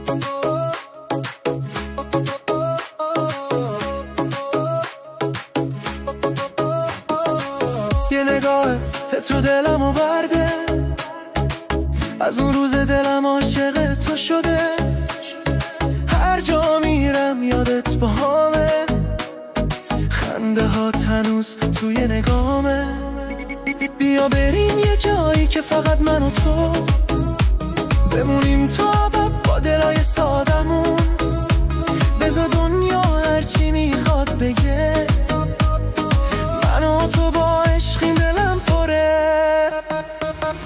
یه نگاه تو دلمو برده، از اون روز دلم عاشق تو شده. هر جا میرم یادت باهامه، خنده هات هنوز توی نگامه. بیا بریم یه جایی که فقط من و تو بمونیم تا ابد با دلای سادمون. بذار دنیا هرچی میخواد بگه، من و تو با عشقیم دلم پره.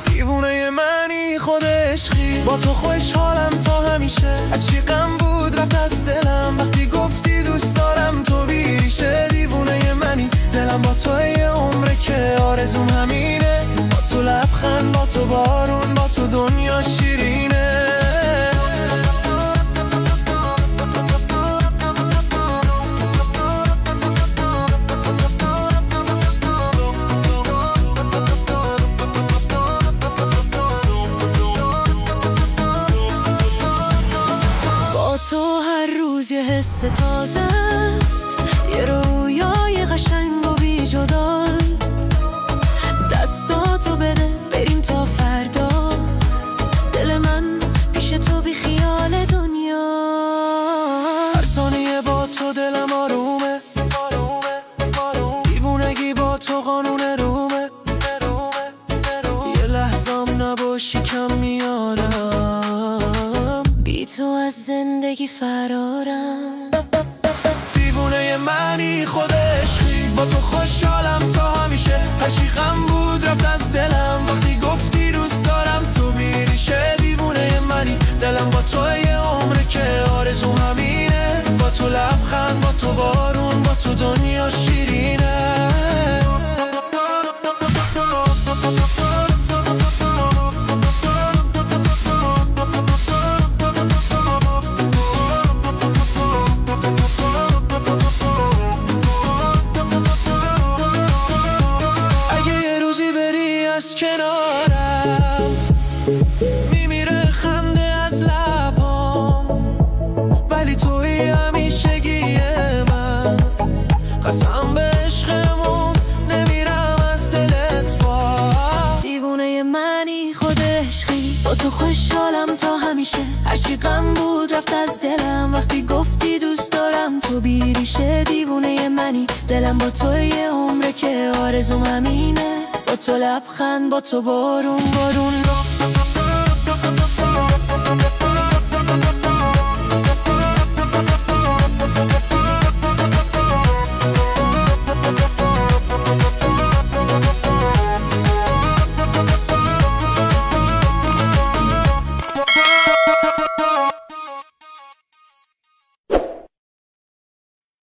دیوونه منی خود عشقی، با تو خوشحالم تا همیشه. هرچی غم بود رفت از دلم وقتی گفتی دوست دارم تو بیریشه. دیوونه منی دلم با تو یه عمره که آرزوم همینه. با تو لبخند، با تو بارون، با تو دنیا شیرینه. تو هر روز یه حس تازه است، یه رویای قشنگ و بی جدال. دستاتو بده بریم تا فردا، دل من پیش تو بی خیال دنیا. هر ثانیه با تو دلم آرومه، دیوونگی با تو قانون رومه. یه لحظم نباشی کم میارم، بی تو از زندگی فرارم. دیوونه منی خود عشقی، با تو خوشحالم تا همیشه. هرچی غم بود رفت از دلم وقتی گفتی دوست دارم تو بیریشه. دیوونه منی دلم با تو یه عمره که آرزوم همینه. با تو لبخند، با تو بارون، با تو دنیا شیرینه. کنارم میمیره خنده از لبام، ولی توی همیشگی من. قسم به عشقمون نمیرم از دلت با. دیوونه منی خود عشقی، با تو خوشحالم تا همیشه. هرچی غم بود رفت از دلم وقتی گفتی دوست دارم تو بیریشه. دیوونه منی دلم با تو یه عمره که آرزوم همینه. با تو لبخند، با تو بارون